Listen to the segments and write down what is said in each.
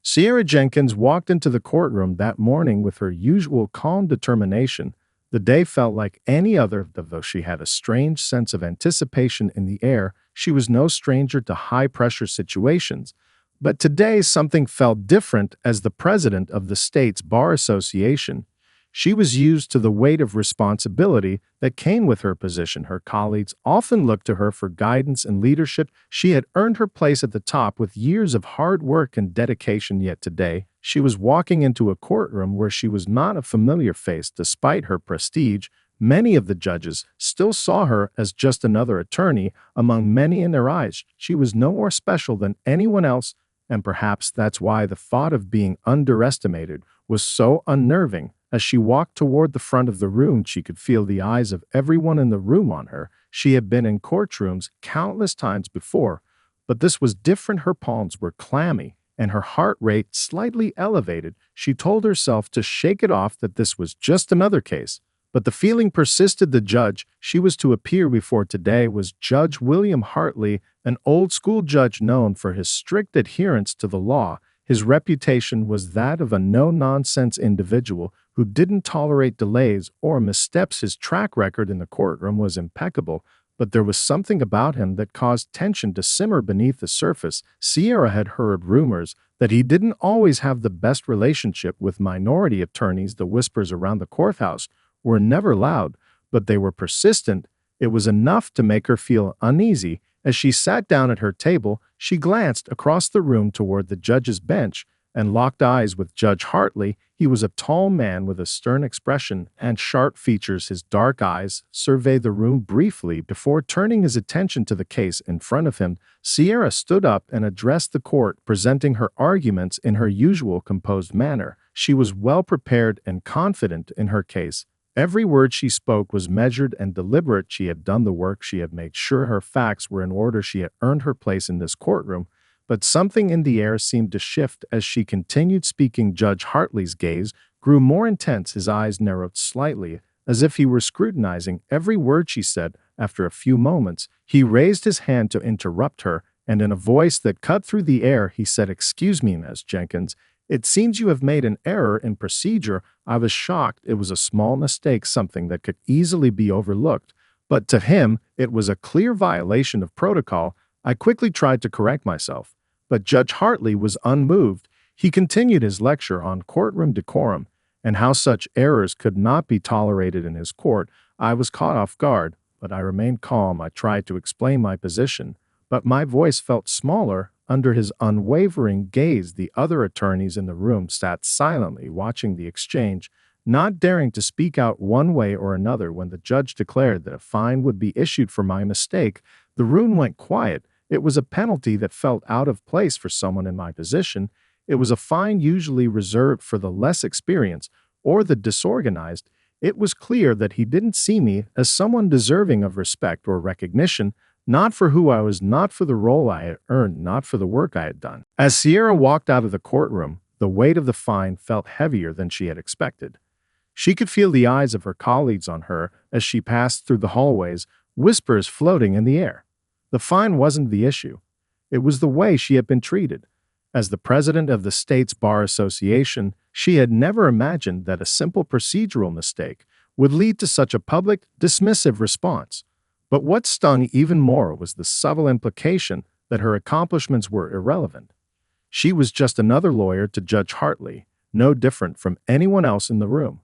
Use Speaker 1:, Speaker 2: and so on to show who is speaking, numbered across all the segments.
Speaker 1: Sierra Jenkins walked into the courtroom that morning with her usual calm determination. The day felt like any other, though she had a strange sense of anticipation in the air. She was no stranger to high pressure situations. But today, something felt different as the president of the state's Bar Association. She was used to the weight of responsibility that came with her position. Her colleagues often looked to her for guidance and leadership. She had earned her place at the top with years of hard work and dedication, yet today, she was walking into a courtroom where she was not a familiar face. Despite her prestige, many of the judges still saw her as just another attorney among many in their eyes. She was no more special than anyone else, and perhaps that's why the thought of being underestimated was so unnerving. As she walked toward the front of the room, she could feel the eyes of everyone in the room on her. She had been in courtrooms countless times before, but this was different. Her palms were clammy and her heart rate slightly elevated. She told herself to shake it off, that this was just another case. But the feeling persisted. The judge she was to appear before today was Judge William Hartley, an old-school judge known for his strict adherence to the law. His reputation was that of a no-nonsense individual who didn't tolerate delays or missteps. His track record in the courtroom was impeccable, but there was something about him that caused tension to simmer beneath the surface. Sierra had heard rumors that he didn't always have the best relationship with minority attorneys. The whispers around the courthouse were never loud, but they were persistent. It was enough to make her feel uneasy. As she sat down at her table, she glanced across the room toward the judge's bench and locked eyes with Judge Hartley. He was a tall man with a stern expression and sharp features. His dark eyes surveyed the room briefly before turning his attention to the case in front of him. Sierra stood up and addressed the court, presenting her arguments in her usual composed manner. She was well prepared and confident in her case. Every word she spoke was measured and deliberate. She had done the work. She had made sure her facts were in order. She had earned her place in this courtroom. But something in the air seemed to shift as she continued speaking. Judge Hartley's gaze grew more intense. His eyes narrowed slightly, as if he were scrutinizing every word she said. After a few moments, he raised his hand to interrupt her, and in a voice that cut through the air, he said, "Excuse me, Ms. Jenkins. It seems you have made an error in procedure." I was shocked. It was a small mistake, something that could easily be overlooked. But to him, it was a clear violation of protocol. I quickly tried to correct myself, but Judge Hartley was unmoved. He continued his lecture on courtroom decorum and how such errors could not be tolerated in his court. I was caught off guard, but I remained calm. I tried to explain my position, but my voice felt smaller under his unwavering gaze. The other attorneys in the room sat silently, watching the exchange, not daring to speak out one way or another. When the judge declared that a fine would be issued for my mistake, the room went quiet. It was a penalty that felt out of place for someone in my position. It was a fine usually reserved for the less experienced or the disorganized. It was clear that he didn't see me as someone deserving of respect or recognition, not for who I was, not for the role I had earned, not for the work I had done. As Sierra walked out of the courtroom, the weight of the fine felt heavier than she had expected. She could feel the eyes of her colleagues on her as she passed through the hallways, whispers floating in the air. The fine wasn't the issue. It was the way she had been treated. As the president of the state's Bar Association, she had never imagined that a simple procedural mistake would lead to such a public, dismissive response. But what stung even more was the subtle implication that her accomplishments were irrelevant. She was just another lawyer to Judge Hartley, no different from anyone else in the room.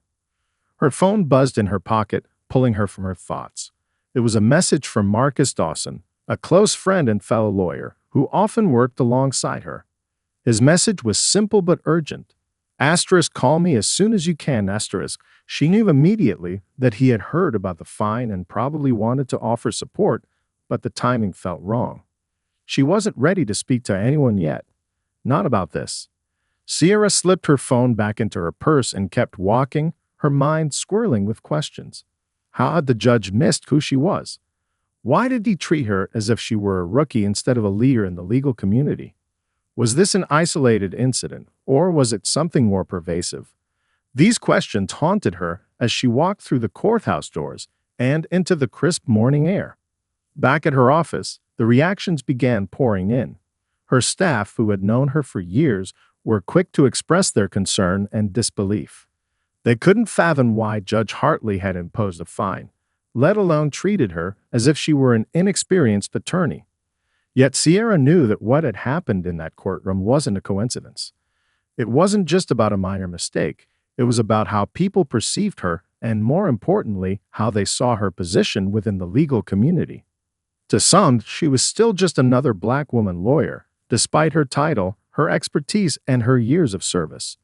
Speaker 1: Her phone buzzed in her pocket, pulling her from her thoughts. It was a message from Marcus Dawson, a close friend and fellow lawyer who often worked alongside her. His message was simple but urgent. Asterisk, call me as soon as you can, asterisk. She knew immediately that he had heard about the fine and probably wanted to offer support, but the timing felt wrong. She wasn't ready to speak to anyone yet. Not about this. Sierra slipped her phone back into her purse and kept walking, her mind swirling with questions. How had the judge missed who she was? Why did he treat her as if she were a rookie instead of a leader in the legal community? Was this an isolated incident, or was it something more pervasive? These questions haunted her as she walked through the courthouse doors and into the crisp morning air. Back at her office, the reactions began pouring in. Her staff, who had known her for years, were quick to express their concern and disbelief. They couldn't fathom why Judge Hartley had imposed a fine, let alone treated her as if she were an inexperienced attorney. Yet Sierra knew that what had happened in that courtroom wasn't a coincidence. It wasn't just about a minor mistake. It was about how people perceived her and, more importantly, how they saw her position within the legal community. To some, she was still just another black woman lawyer, despite her title, her expertise, and her years of service.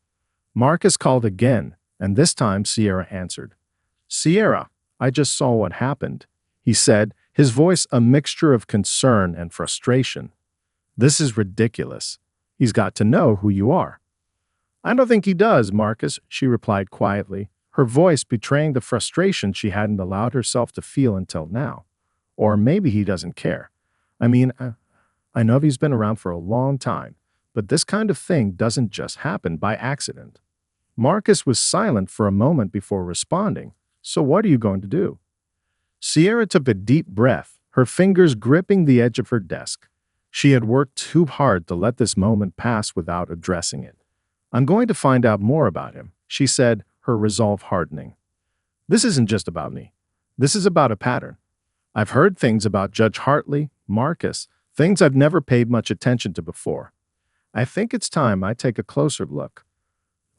Speaker 1: Marcus called again, and this time Sierra answered. "Sierra, I just saw what happened," he said, his voice a mixture of concern and frustration. "This is ridiculous. He's got to know who you are." "I don't think he does, Marcus," she replied quietly, her voice betraying the frustration she hadn't allowed herself to feel until now. Or maybe he doesn't care. I know he's been around for a long time, but this kind of thing doesn't just happen by accident. Marcus was silent for a moment before responding. "So what are you going to do?" Sierra took a deep breath, her fingers gripping the edge of her desk. She had worked too hard to let this moment pass without addressing it. "I'm going to find out more about him," she said, her resolve hardening. "This isn't just about me. This is about a pattern. I've heard things about Judge Hartley, Marcus, things I've never paid much attention to before. I think it's time I take a closer look."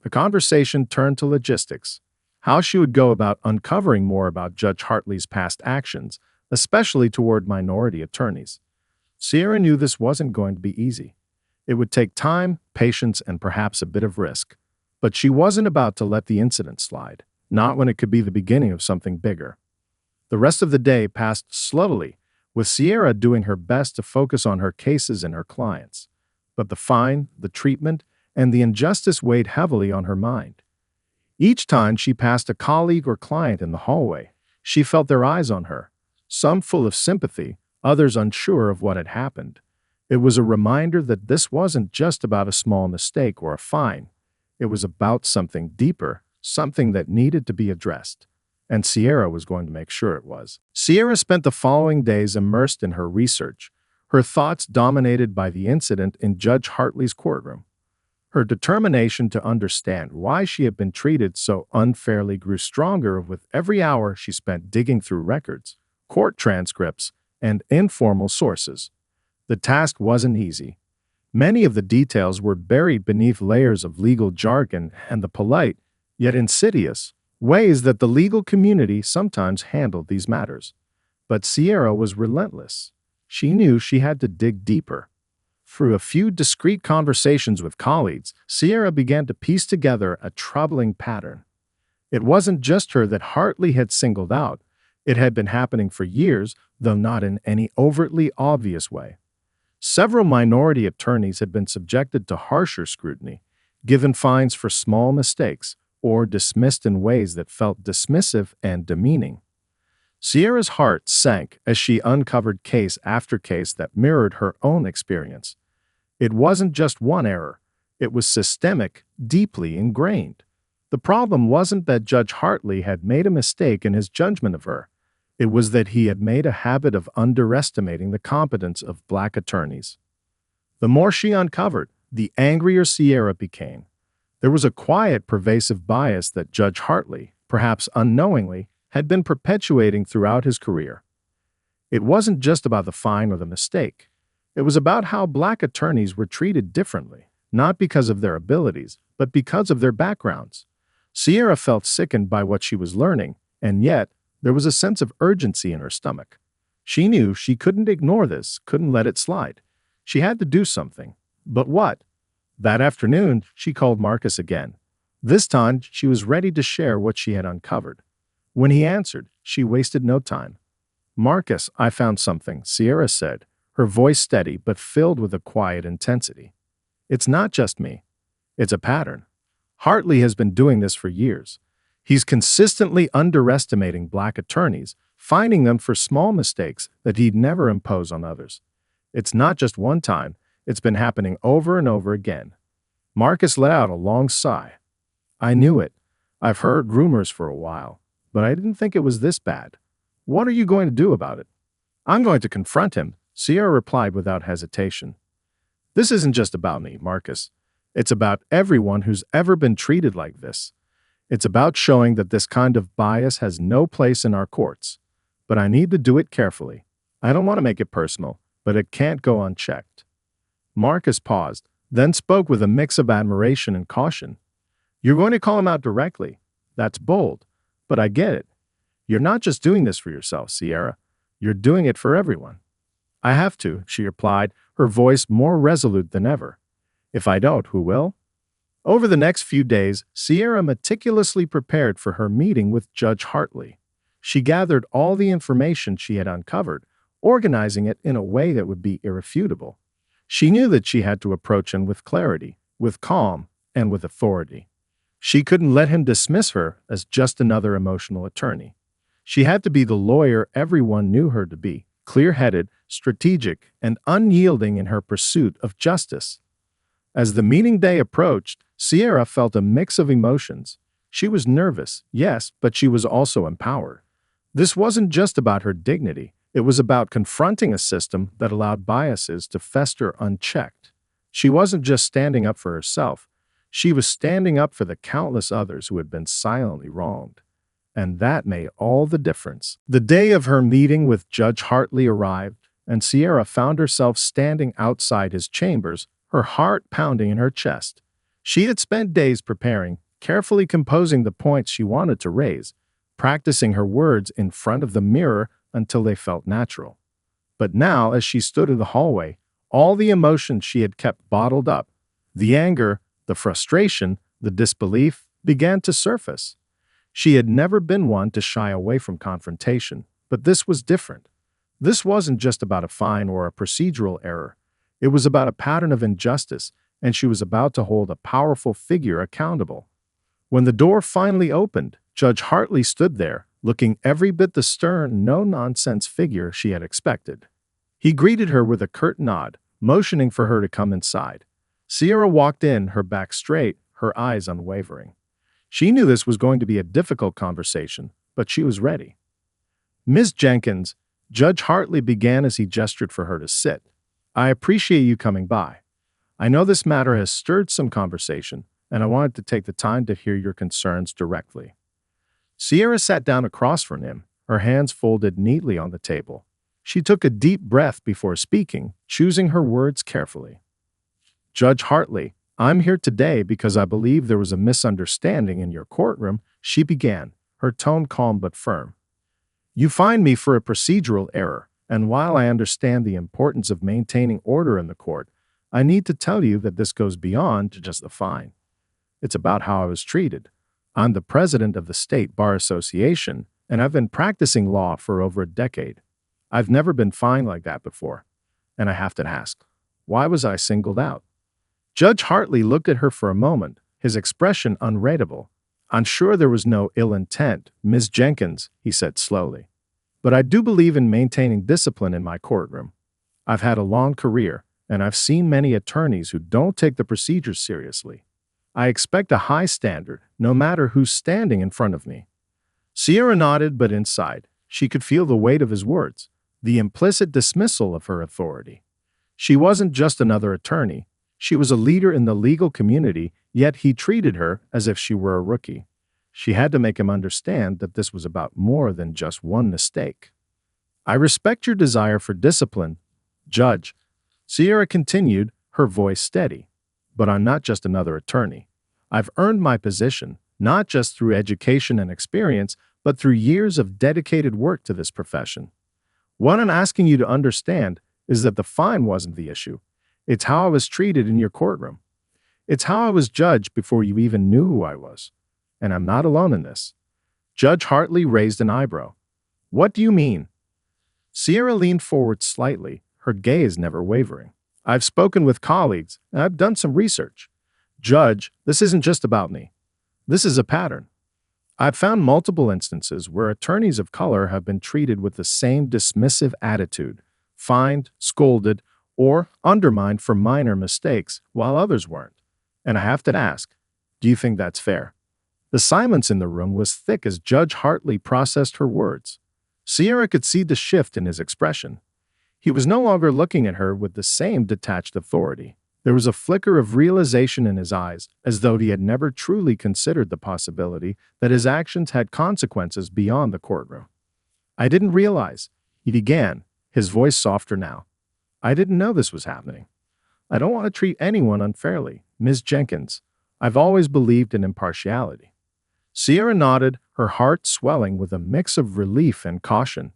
Speaker 1: The conversation turned to logistics, how she would go about uncovering more about Judge Hartley's past actions, especially toward minority attorneys. Sierra knew this wasn't going to be easy. It would take time, patience, and perhaps a bit of risk. But she wasn't about to let the incident slide, not when it could be the beginning of something bigger. The rest of the day passed slowly, with Sierra doing her best to focus on her cases and her clients. But the fine, the treatment, and the injustice weighed heavily on her mind. Each time she passed a colleague or client in the hallway, she felt their eyes on her, some full of sympathy, others unsure of what had happened. It was a reminder that this wasn't just about a small mistake or a fine. It was about something deeper, something that needed to be addressed. And Sierra was going to make sure it was. Sierra spent the following days immersed in her research, her thoughts dominated by the incident in Judge Hartley's courtroom. Her determination to understand why she had been treated so unfairly grew stronger with every hour she spent digging through records, court transcripts, and informal sources. The task wasn't easy. Many of the details were buried beneath layers of legal jargon and the polite, yet insidious, ways that the legal community sometimes handled these matters. But Sierra was relentless. She knew she had to dig deeper. Through a few discreet conversations with colleagues, Sierra began to piece together a troubling pattern. It wasn't just her that Hartley had singled out. It had been happening for years, though not in any overtly obvious way. Several minority attorneys had been subjected to harsher scrutiny, given fines for small mistakes, or dismissed in ways that felt dismissive and demeaning. Sierra's heart sank as she uncovered case after case that mirrored her own experience. It wasn't just one error. It was systemic, deeply ingrained. The problem wasn't that Judge Hartley had made a mistake in his judgment of her. It was that he had made a habit of underestimating the competence of black attorneys. The more she uncovered, the angrier Sierra became. There was a quiet, pervasive bias that Judge Hartley, perhaps unknowingly, had been perpetuating throughout his career. It wasn't just about the fine or the mistake. It was about how black attorneys were treated differently, not because of their abilities, but because of their backgrounds. Sierra felt sickened by what she was learning, and yet there was a sense of urgency in her stomach. She knew she couldn't ignore this, couldn't let it slide. She had to do something. But what? That afternoon, she called Marcus again. This time, she was ready to share what she had uncovered. When he answered, she wasted no time. "Marcus, I found something," Sierra said, her voice steady but filled with a quiet intensity. "It's not just me. It's a pattern. Hartley has been doing this for years. He's consistently underestimating black attorneys, fining them for small mistakes that he'd never impose on others. It's not just one time. It's been happening over and over again." Marcus let out a long sigh. "I knew it. I've heard rumors for a while, but I didn't think it was this bad. What are you going to do about it?" "I'm going to confront him," Sierra replied without hesitation. "This isn't just about me, Marcus. It's about everyone who's ever been treated like this. It's about showing that this kind of bias has no place in our courts. But I need to do it carefully. I don't want to make it personal, but it can't go unchecked." Marcus paused, then spoke with a mix of admiration and caution. "You're going to call him out directly. That's bold, but I get it. You're not just doing this for yourself, Sierra. You're doing it for everyone." "I have to," she replied, her voice more resolute than ever. "If I don't, who will?" Over the next few days, Sierra meticulously prepared for her meeting with Judge Hartley. She gathered all the information she had uncovered, organizing it in a way that would be irrefutable. She knew that she had to approach him with clarity, with calm, and with authority. She couldn't let him dismiss her as just another emotional attorney. She had to be the lawyer everyone knew her to be, clear-headed, strategic, and unyielding in her pursuit of justice. As the meeting day approached, Sierra felt a mix of emotions. She was nervous, yes, but she was also empowered. This wasn't just about her dignity. It was about confronting a system that allowed biases to fester unchecked. She wasn't just standing up for herself. She was standing up for the countless others who had been silently wronged. And that made all the difference. The day of her meeting with Judge Hartley arrived, and Sierra found herself standing outside his chambers, her heart pounding in her chest. She had spent days preparing, carefully composing the points she wanted to raise, practicing her words in front of the mirror until they felt natural. But now, as she stood in the hallway, all the emotions she had kept bottled up, the anger, the frustration, the disbelief, began to surface. She had never been one to shy away from confrontation, but this was different. This wasn't just about a fine or a procedural error. It was about a pattern of injustice, and she was about to hold a powerful figure accountable. When the door finally opened, Judge Hartley stood there, looking every bit the stern, no-nonsense figure she had expected. He greeted her with a curt nod, motioning for her to come inside. Sierra walked in, her back straight, her eyes unwavering. She knew this was going to be a difficult conversation, but she was ready. "Ms. Jenkins," Judge Hartley began as he gestured for her to sit. "I appreciate you coming by. I know this matter has stirred some conversation, and I wanted to take the time to hear your concerns directly." Sierra sat down across from him, her hands folded neatly on the table. She took a deep breath before speaking, choosing her words carefully. "Judge Hartley, I'm here today because I believe there was a misunderstanding in your courtroom," she began, her tone calm but firm. "You fined me for a procedural error, and while I understand the importance of maintaining order in the court, I need to tell you that this goes beyond just the fine. It's about how I was treated. I'm the president of the State Bar Association, and I've been practicing law for over a decade. I've never been fined like that before. And I have to ask, why was I singled out?" Judge Hartley looked at her for a moment, his expression unreadable. "I'm sure there was no ill intent, Ms. Jenkins," he said slowly. "But I do believe in maintaining discipline in my courtroom. I've had a long career, and I've seen many attorneys who don't take the procedures seriously. I expect a high standard, no matter who's standing in front of me." Sierra nodded, but inside, she could feel the weight of his words, the implicit dismissal of her authority. She wasn't just another attorney. She was a leader in the legal community, yet he treated her as if she were a rookie. She had to make him understand that this was about more than just one mistake. "I respect your desire for discipline, Judge," Sierra continued, her voice steady. "But I'm not just another attorney. I've earned my position, not just through education and experience, but through years of dedicated work to this profession. What I'm asking you to understand is that the fine wasn't the issue. It's how I was treated in your courtroom. It's how I was judged before you even knew who I was. And I'm not alone in this." Judge Hartley raised an eyebrow. "What do you mean?" Sierra leaned forward slightly, her gaze never wavering. "I've spoken with colleagues, and I've done some research. Judge, this isn't just about me. This is a pattern. I've found multiple instances where attorneys of color have been treated with the same dismissive attitude, fined, scolded, or undermined for minor mistakes, while others weren't. And I have to ask, do you think that's fair?" The silence in the room was thick as Judge Hartley processed her words. Sierra could see the shift in his expression. He was no longer looking at her with the same detached authority. There was a flicker of realization in his eyes, as though he had never truly considered the possibility that his actions had consequences beyond the courtroom. I didn't realize, he began, his voice softer now. I didn't know this was happening. I don't want to treat anyone unfairly, Ms. Jenkins. I've always believed in impartiality. Sierra nodded, her heart swelling with a mix of relief and caution.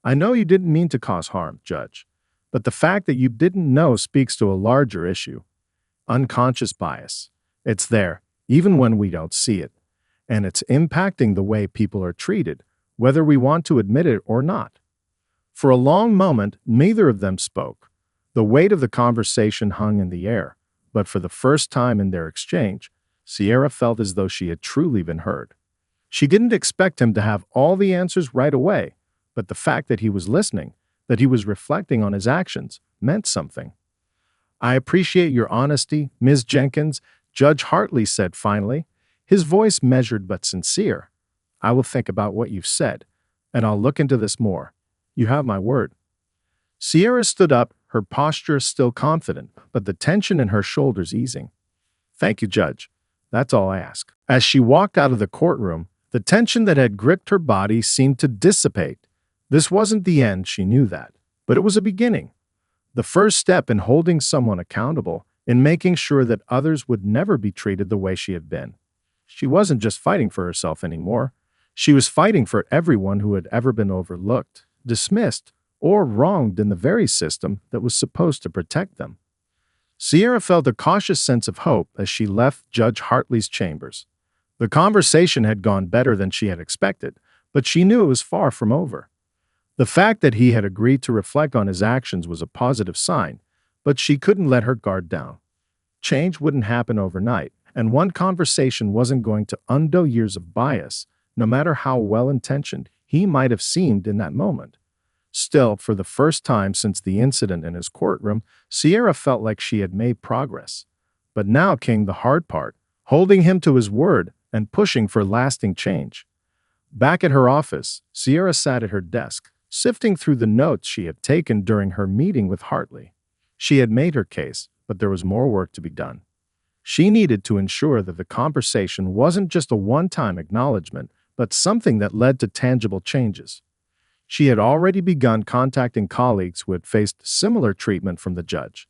Speaker 1: I know you didn't mean to cause harm, Judge, but the fact that you didn't know speaks to a larger issue. Unconscious bias. It's there, even when we don't see it. And it's impacting the way people are treated, whether we want to admit it or not. For a long moment, neither of them spoke. The weight of the conversation hung in the air, but for the first time in their exchange, Sierra felt as though she had truly been heard. She didn't expect him to have all the answers right away, but the fact that he was listening, that he was reflecting on his actions, meant something. I appreciate your honesty, Ms. Jenkins, Judge Hartley said finally, his voice measured but sincere. I will think about what you've said, and I'll look into this more. You have my word. Sierra stood up, her posture still confident, but the tension in her shoulders easing. Thank you, Judge. That's all I ask. As she walked out of the courtroom, the tension that had gripped her body seemed to dissipate. This wasn't the end, she knew that, but it was a beginning. The first step in holding someone accountable, in making sure that others would never be treated the way she had been. She wasn't just fighting for herself anymore. She was fighting for everyone who had ever been overlooked, dismissed, or wronged in the very system that was supposed to protect them. Sierra felt a cautious sense of hope as she left Judge Hartley's chambers. The conversation had gone better than she had expected, but she knew it was far from over. The fact that he had agreed to reflect on his actions was a positive sign, but she couldn't let her guard down. Change wouldn't happen overnight, and one conversation wasn't going to undo years of bias, no matter how well-intentioned he might have seemed in that moment. Still, for the first time since the incident in his courtroom, Sierra felt like she had made progress. But now came the hard part, holding him to his word and pushing for lasting change. Back at her office, Sierra sat at her desk, sifting through the notes she had taken during her meeting with Hartley. She had made her case, but there was more work to be done. She needed to ensure that the conversation wasn't just a one-time acknowledgement, but something that led to tangible changes. She had already begun contacting colleagues who had faced similar treatment from the judge.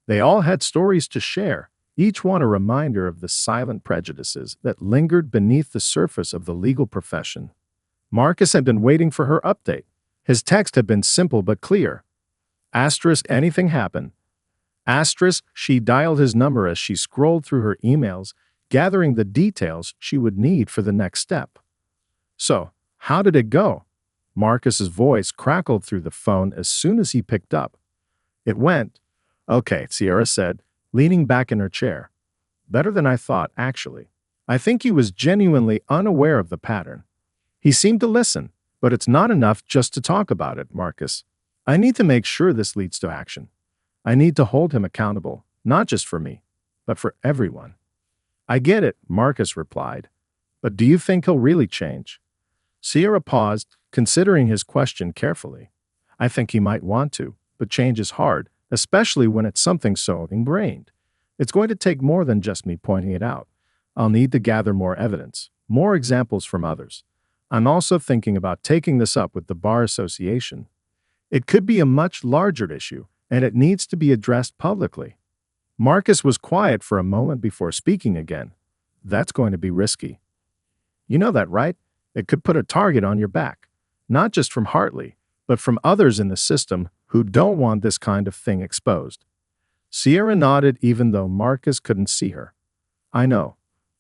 Speaker 1: They all had stories to share, each one a reminder of the silent prejudices that lingered beneath the surface of the legal profession. Marcus had been waiting for her update. His text had been simple but clear. Anything happen? She dialed his number as she scrolled through her emails, gathering the details she would need for the next step. So, how did it go? Marcus's voice crackled through the phone as soon as he picked up. It went, okay, Sierra said, leaning back in her chair. Better than I thought, actually. I think he was genuinely unaware of the pattern. He seemed to listen, but it's not enough just to talk about it, Marcus. I need to make sure this leads to action. I need to hold him accountable, not just for me, but for everyone. I get it, Marcus replied. But do you think he'll really change? Sierra paused, considering his question carefully. I think he might want to, but change is hard, especially when it's something so ingrained. It's going to take more than just me pointing it out. I'll need to gather more evidence, more examples from others. I'm also thinking about taking this up with the Bar Association. It could be a much larger issue, and it needs to be addressed publicly. Marcus was quiet for a moment before speaking again. That's going to be risky. You know that, right? It could put a target on your back, not just from Hartley, but from others in the system who don't want this kind of thing exposed. Sierra nodded even though Marcus couldn't see her. I know,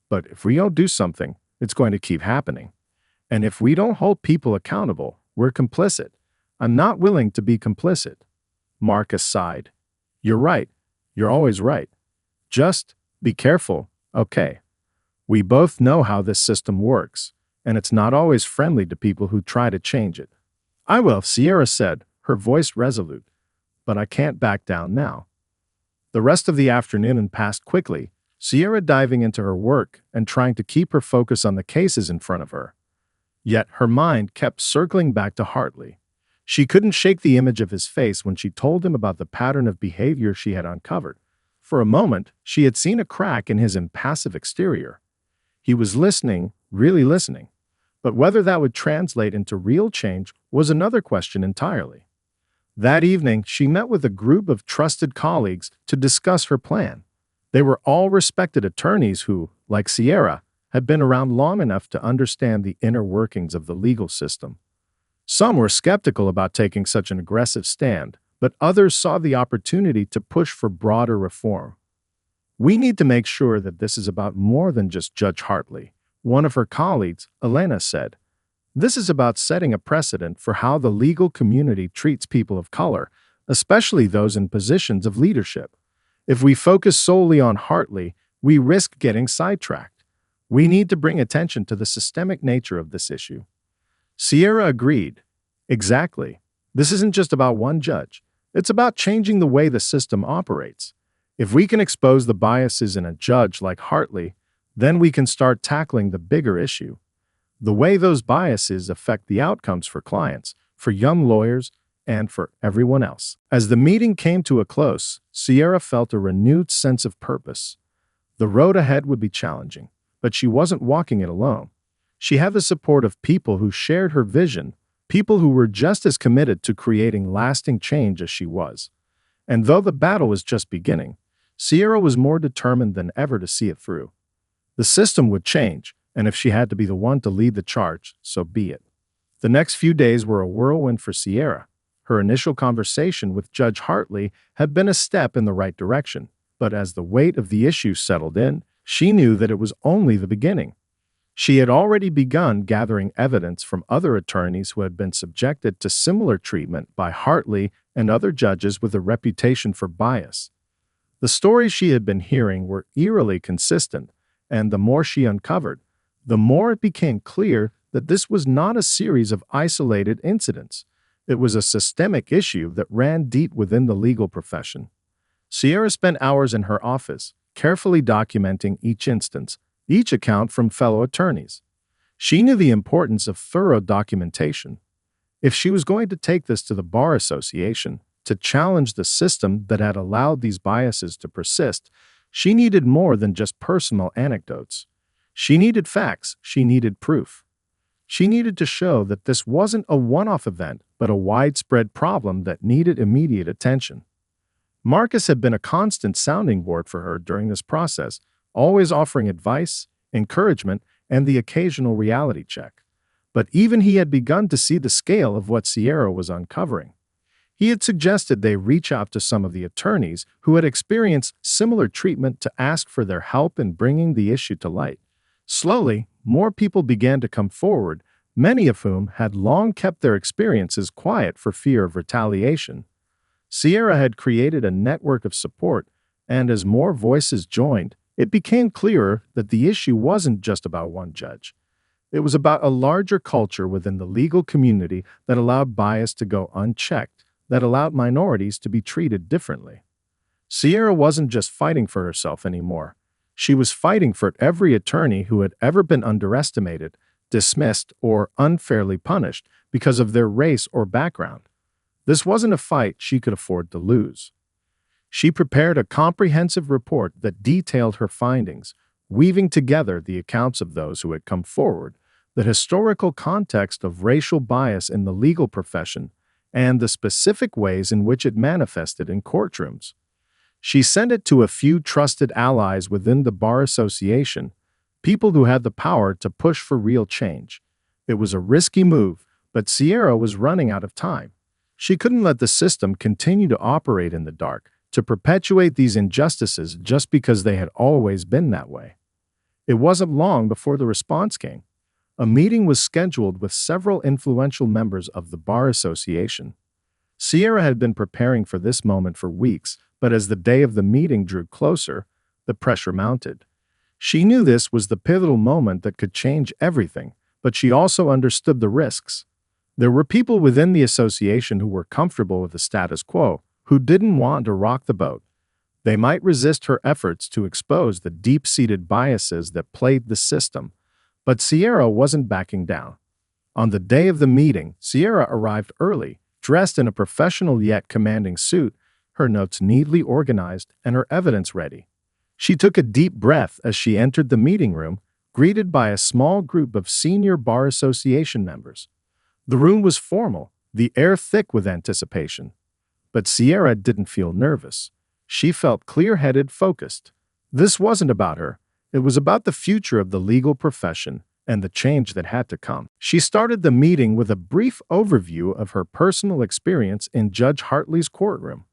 Speaker 1: but if we don't do something, it's going to keep happening. And if we don't hold people accountable, we're complicit. I'm not willing to be complicit. Marcus sighed. You're right. You're always right. Just be careful, okay? We both know how this system works, and it's not always friendly to people who try to change it. I will, Sierra said, her voice resolute, but I can't back down now. The rest of the afternoon passed quickly, Sierra diving into her work and trying to keep her focus on the cases in front of her. Yet her mind kept circling back to Hartley. She couldn't shake the image of his face when she told him about the pattern of behavior she had uncovered. For a moment, she had seen a crack in his impassive exterior. He was listening, really listening. But whether that would translate into real change was another question entirely. That evening, she met with a group of trusted colleagues to discuss her plan. They were all respected attorneys who, like Sierra, had been around long enough to understand the inner workings of the legal system. Some were skeptical about taking such an aggressive stand, but others saw the opportunity to push for broader reform. "We need to make sure that this is about more than just Judge Hartley," one of her colleagues, Elena, said. "This is about setting a precedent for how the legal community treats people of color, especially those in positions of leadership. If we focus solely on Hartley, we risk getting sidetracked. We need to bring attention to the systemic nature of this issue." Sierra agreed. "Exactly. This isn't just about one judge. It's about changing the way the system operates. If we can expose the biases in a judge like Hartley, then we can start tackling the bigger issue. The way those biases affect the outcomes for clients, for young lawyers, and for everyone else." As the meeting came to a close, Sierra felt a renewed sense of purpose. The road ahead would be challenging, but she wasn't walking it alone. She had the support of people who shared her vision, people who were just as committed to creating lasting change as she was. And though the battle was just beginning, Sierra was more determined than ever to see it through. The system would change, and if she had to be the one to lead the charge, so be it. The next few days were a whirlwind for Sierra. Her initial conversation with Judge Hartley had been a step in the right direction, but as the weight of the issue settled in, she knew that it was only the beginning. She had already begun gathering evidence from other attorneys who had been subjected to similar treatment by Hartley and other judges with a reputation for bias. The stories she had been hearing were eerily consistent, and the more she uncovered, the more it became clear that this was not a series of isolated incidents. It was a systemic issue that ran deep within the legal profession. Sierra spent hours in her office, carefully documenting each instance, each account from fellow attorneys. She knew the importance of thorough documentation. If she was going to take this to the Bar Association, to challenge the system that had allowed these biases to persist, she needed more than just personal anecdotes. She needed facts, she needed proof. She needed to show that this wasn't a one-off event, but a widespread problem that needed immediate attention. Marcus had been a constant sounding board for her during this process, always offering advice, encouragement, and the occasional reality check. But even he had begun to see the scale of what Sierra was uncovering. He had suggested they reach out to some of the attorneys who had experienced similar treatment to ask for their help in bringing the issue to light. Slowly, more people began to come forward, many of whom had long kept their experiences quiet for fear of retaliation. Sierra had created a network of support, and as more voices joined, it became clearer that the issue wasn't just about one judge. It was about a larger culture within the legal community that allowed bias to go unchecked, that allowed minorities to be treated differently. Sierra wasn't just fighting for herself anymore. She was fighting for every attorney who had ever been underestimated, dismissed, or unfairly punished because of their race or background. This wasn't a fight she could afford to lose. She prepared a comprehensive report that detailed her findings, weaving together the accounts of those who had come forward, the historical context of racial bias in the legal profession, and the specific ways in which it manifested in courtrooms. She sent it to a few trusted allies within the Bar Association, people who had the power to push for real change. It was a risky move, but Sierra was running out of time. She couldn't let the system continue to operate in the dark, to perpetuate these injustices just because they had always been that way. It wasn't long before the response came. A meeting was scheduled with several influential members of the Bar Association. Sierra had been preparing for this moment for weeks, but as the day of the meeting drew closer, the pressure mounted. She knew this was the pivotal moment that could change everything, but she also understood the risks. There were people within the association who were comfortable with the status quo, who didn't want to rock the boat. They might resist her efforts to expose the deep-seated biases that plagued the system, but Sierra wasn't backing down. On the day of the meeting, Sierra arrived early, dressed in a professional yet commanding suit, her notes neatly organized and her evidence ready. She took a deep breath as she entered the meeting room, greeted by a small group of senior Bar Association members. The room was formal, the air thick with anticipation. But Sierra didn't feel nervous. She felt clear-headed, focused. This wasn't about her. It was about the future of the legal profession and the change that had to come. She started the meeting with a brief overview of her personal experience in Judge Hartley's courtroom.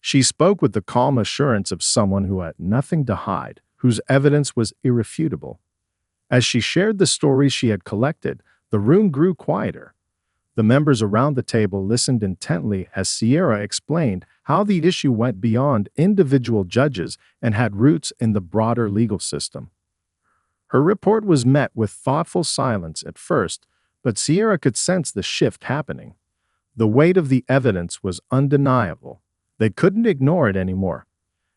Speaker 1: She spoke with the calm assurance of someone who had nothing to hide, whose evidence was irrefutable. As she shared the stories she had collected, the room grew quieter. The members around the table listened intently as Sierra explained how the issue went beyond individual judges and had roots in the broader legal system. Her report was met with thoughtful silence at first, but Sierra could sense the shift happening. The weight of the evidence was undeniable. They couldn't ignore it anymore.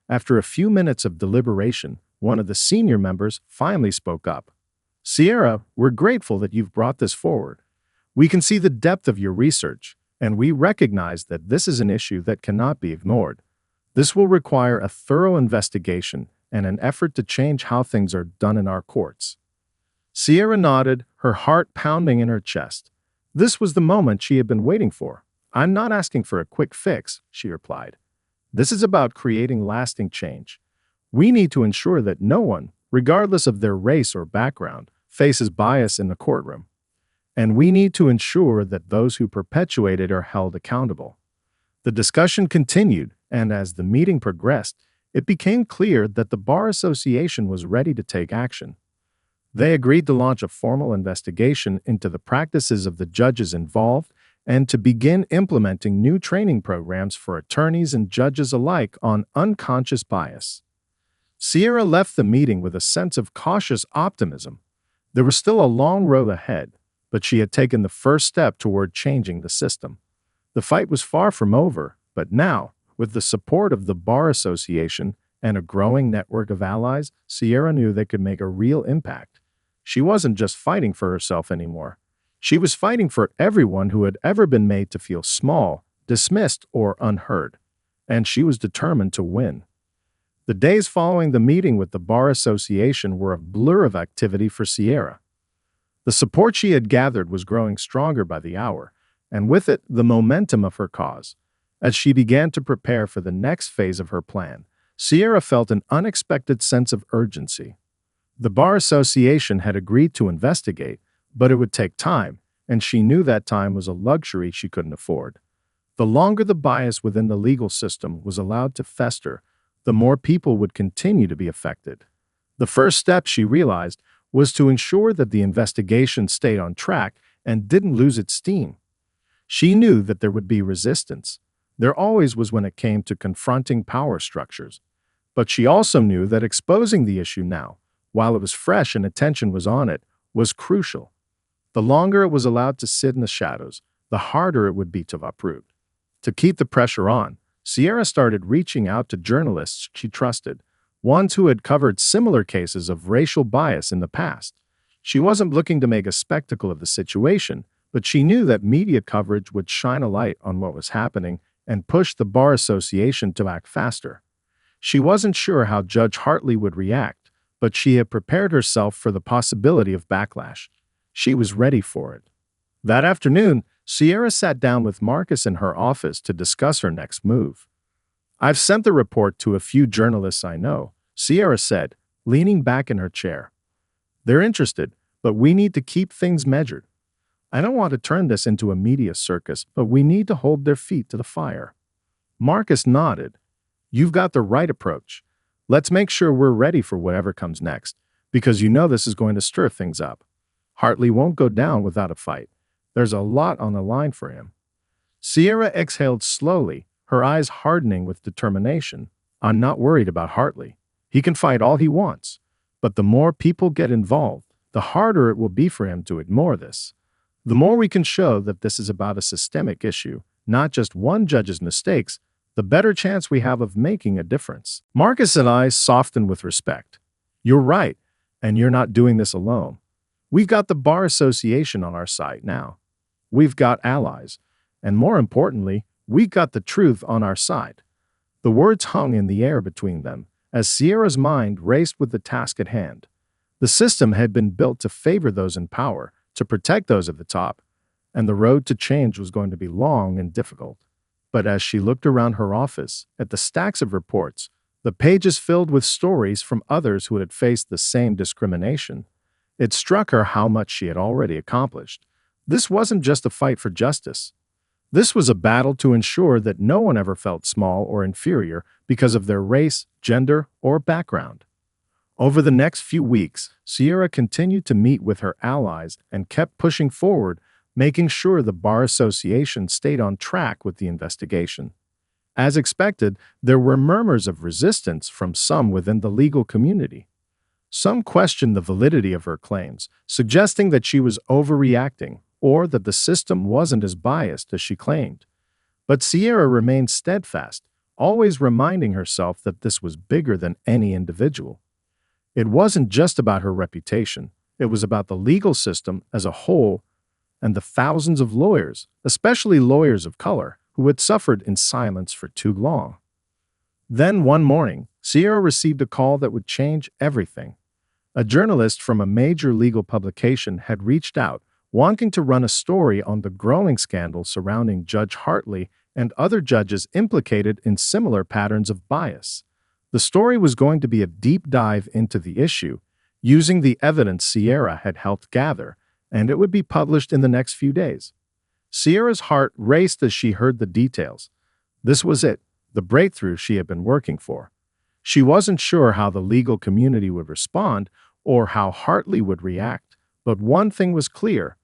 Speaker 1: After a few minutes of deliberation, one of the senior members finally spoke up. "Sierra, we're grateful that you've brought this forward. We can see the depth of your research, and we recognize that this is an issue that cannot be ignored. This will require a thorough investigation and an effort to change how things are done in our courts." Sierra nodded, her heart pounding in her chest. This was the moment she had been waiting for. "I'm not asking for a quick fix," she replied. "This is about creating lasting change. We need to ensure that no one, regardless of their race or background, faces bias in the courtroom. And we need to ensure that those who perpetuate it are held accountable." The discussion continued, and as the meeting progressed, it became clear that the Bar Association was ready to take action. They agreed to launch a formal investigation into the practices of the judges involved and to begin implementing new training programs for attorneys and judges alike on unconscious bias. Sierra left the meeting with a sense of cautious optimism. There was still a long road ahead, but she had taken the first step toward changing the system. The fight was far from over, but now, with the support of the Bar Association and a growing network of allies, Sierra knew they could make a real impact. She wasn't just fighting for herself anymore. She was fighting for everyone who had ever been made to feel small, dismissed, or unheard. And she was determined to win. The days following the meeting with the Bar Association were a blur of activity for Sierra. The support she had gathered was growing stronger by the hour, and with it, the momentum of her cause. As she began to prepare for the next phase of her plan, Sierra felt an unexpected sense of urgency. The Bar Association had agreed to investigate, but it would take time, and she knew that time was a luxury she couldn't afford. The longer the bias within the legal system was allowed to fester, the more people would continue to be affected. The first step, she realized, was to ensure that the investigation stayed on track and didn't lose its steam. She knew that there would be resistance. There always was when it came to confronting power structures. But she also knew that exposing the issue now, while it was fresh and attention was on it, was crucial. The longer it was allowed to sit in the shadows, the harder it would be to uproot. To keep the pressure on, Sierra started reaching out to journalists she trusted, ones who had covered similar cases of racial bias in the past. She wasn't looking to make a spectacle of the situation, but she knew that media coverage would shine a light on what was happening and push the Bar Association to act faster. She wasn't sure how Judge Hartley would react, but she had prepared herself for the possibility of backlash. She was ready for it. That afternoon, Sierra sat down with Marcus in her office to discuss her next move. "I've sent the report to a few journalists I know," Sierra said, leaning back in her chair. "They're interested, but we need to keep things measured. I don't want to turn this into a media circus, but we need to hold their feet to the fire." Marcus nodded. "You've got the right approach. Let's make sure we're ready for whatever comes next, because you know this is going to stir things up. Hartley won't go down without a fight. There's a lot on the line for him." Sierra exhaled slowly, her eyes hardening with determination. "I'm not worried about Hartley. He can fight all he wants. But the more people get involved, the harder it will be for him to ignore this. The more we can show that this is about a systemic issue, not just one judge's mistakes, the better chance we have of making a difference." Marcus' eyes softened with respect. "You're right, and you're not doing this alone. We've got the Bar Association on our side now. We've got allies, and more importantly, we've got the truth on our side. The words hung in the air between them as Sierra's mind raced with the task at hand. The system had been built to favor those in power, to protect those at the top, and the road to change was going to be long and difficult. But as she looked around her office, at the stacks of reports, the pages filled with stories from others who had faced the same discrimination, it struck her how much she had already accomplished. This wasn't just a fight for justice. This was a battle to ensure that no one ever felt small or inferior because of their race, gender, or background. Over the next few weeks, Sierra continued to meet with her allies and kept pushing forward, making sure the Bar Association stayed on track with the investigation. As expected, there were murmurs of resistance from some within the legal community. Some questioned the validity of her claims, suggesting that she was overreacting or that the system wasn't as biased as she claimed. But Sierra remained steadfast, always reminding herself that this was bigger than any individual. It wasn't just about her reputation, it was about the legal system as a whole and the thousands of lawyers, especially lawyers of color, who had suffered in silence for too long. Then one morning, Sierra received a call that would change everything. A journalist from a major legal publication had reached out, wanting to run a story on the growing scandal surrounding Judge Hartley and other judges implicated in similar patterns of bias. The story was going to be a deep dive into the issue, using the evidence Sierra had helped gather, and it would be published in the next few days. Sierra's heart raced as she heard the details. This was it, the breakthrough she had been working for. She wasn't sure how the legal community would respond or how Hartley would react, but one thing was clear.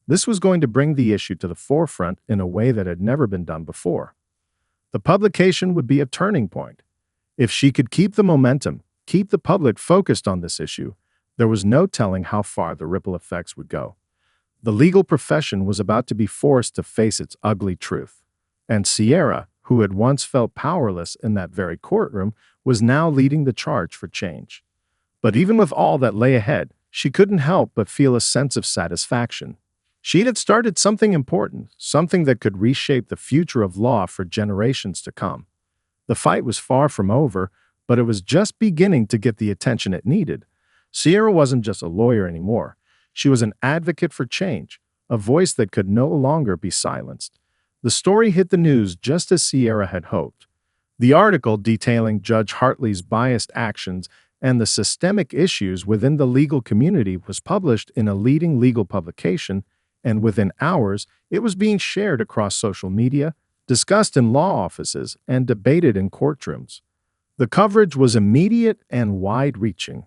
Speaker 1: This was going to bring the issue to the forefront in a way that had never been done before. The publication would be a turning point. If she could keep the momentum, keep the public focused on this issue, there was no telling how far the ripple effects would go. The legal profession was about to be forced to face its ugly truth. And Sierra, who had once felt powerless in that very courtroom, was now leading the charge for change. But even with all that lay ahead, she couldn't help but feel a sense of satisfaction. She had started something important, something that could reshape the future of law for generations to come. The fight was far from over, but it was just beginning to get the attention it needed. Sierra wasn't just a lawyer anymore. She was an advocate for change, a voice that could no longer be silenced. The story hit the news just as Sierra had hoped. The article detailing Judge Hartley's biased actions and the systemic issues within the legal community was published in a leading legal publication, and within hours, it was being shared across social media, discussed in law offices, and debated in courtrooms. The coverage was immediate and wide-reaching.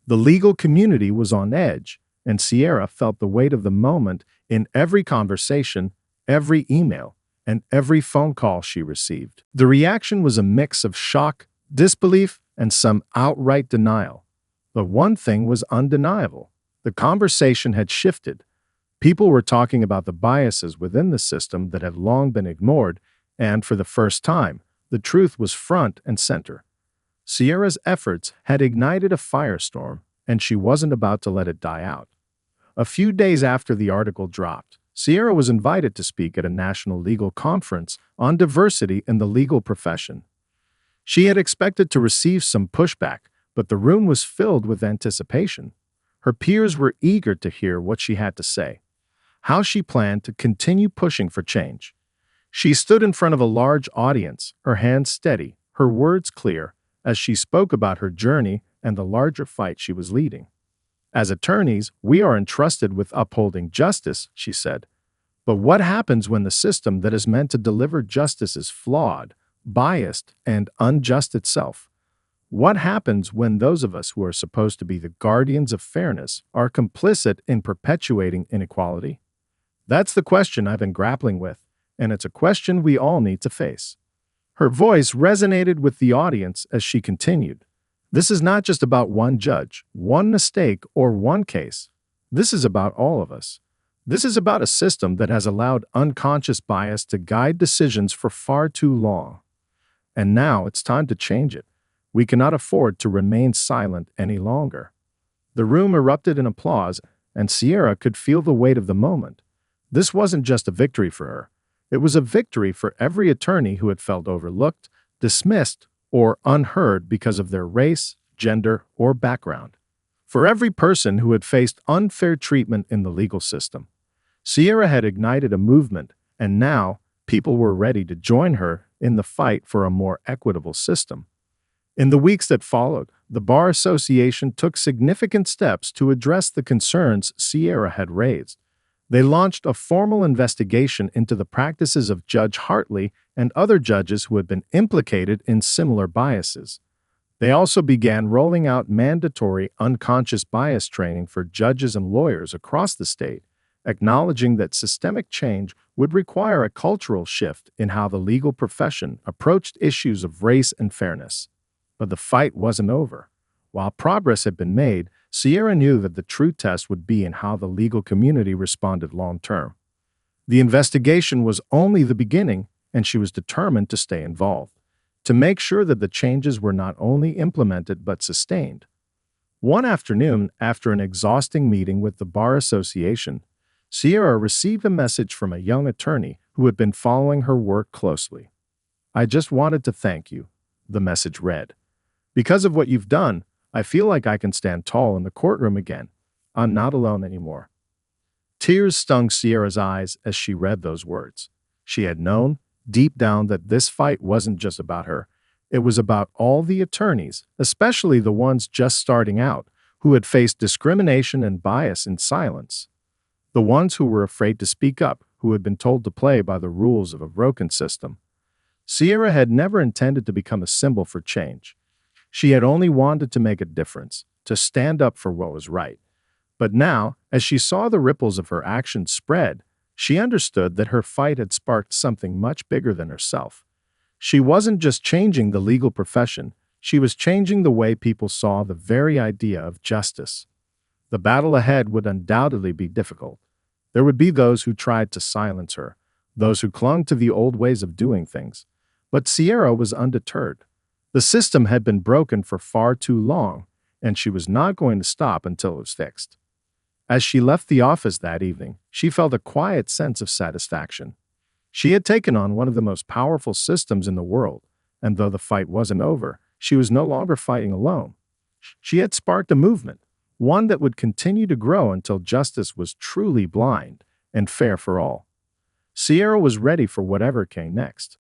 Speaker 1: The legal community was on edge, and Sierra felt the weight of the moment in every conversation, every email, and every phone call she received. The reaction was a mix of shock, disbelief, and some outright denial. But one thing was undeniable. The conversation had shifted. People were talking about the biases within the system that had long been ignored, and for the first time, the truth was front and center. Sierra's efforts had ignited a firestorm, and she wasn't about to let it die out. A few days after the article dropped, Sierra was invited to speak at a national legal conference on diversity in the legal profession. She had expected to receive some pushback, but the room was filled with anticipation. Her peers were eager to hear what she had to say, how she planned to continue pushing for change. She stood in front of a large audience, her hands steady, her words clear, as she spoke about her journey and the larger fight she was leading. As attorneys, we are entrusted with upholding justice, she said. But what happens when the system that is meant to deliver justice is flawed, biased, and unjust itself? What happens when those of us who are supposed to be the guardians of fairness are complicit in perpetuating inequality? That's the question I've been grappling with, and it's a question we all need to face. Her voice resonated with the audience as she continued. This is not just about one judge, one mistake, or one case. This is about all of us. This is about a system that has allowed unconscious bias to guide decisions for far too long. And now it's time to change it. We cannot afford to remain silent any longer. The room erupted in applause, and Sierra could feel the weight of the moment. This wasn't just a victory for her. It was a victory for every attorney who had felt overlooked, dismissed, or unheard because of their race, gender, or background. For every person who had faced unfair treatment in the legal system, Sierra had ignited a movement, and now people were ready to join her in the fight for a more equitable system. In the weeks that followed, the Bar Association took significant steps to address the concerns Sierra had raised. They launched a formal investigation into the practices of Judge Hartley and other judges who had been implicated in similar biases. They also began rolling out mandatory unconscious bias training for judges and lawyers across the state, acknowledging that systemic change would require a cultural shift in how the legal profession approached issues of race and fairness. But the fight wasn't over. While progress had been made, Sierra knew that the true test would be in how the legal community responded long term. The investigation was only the beginning, and she was determined to stay involved, to make sure that the changes were not only implemented but sustained. One afternoon, after an exhausting meeting with the Bar Association, Sierra received a message from a young attorney who had been following her work closely. "I just wanted to thank you," the message read. "Because of what you've done, I feel like I can stand tall in the courtroom again. I'm not alone anymore." Tears stung Sierra's eyes as she read those words. She had known, deep down, that this fight wasn't just about her. It was about all the attorneys, especially the ones just starting out, who had faced discrimination and bias in silence. The ones who were afraid to speak up, who had been told to play by the rules of a broken system. Sierra had never intended to become a symbol for change. She had only wanted to make a difference, to stand up for what was right. But now, as she saw the ripples of her actions spread, she understood that her fight had sparked something much bigger than herself. She wasn't just changing the legal profession, she was changing the way people saw the very idea of justice. The battle ahead would undoubtedly be difficult. There would be those who tried to silence her, those who clung to the old ways of doing things. But Sierra was undeterred. The system had been broken for far too long, and she was not going to stop until it was fixed. As she left the office that evening, she felt a quiet sense of satisfaction. She had taken on one of the most powerful systems in the world, and though the fight wasn't over, she was no longer fighting alone. She had sparked a movement, one that would continue to grow until justice was truly blind and fair for all. Sierra was ready for whatever came next.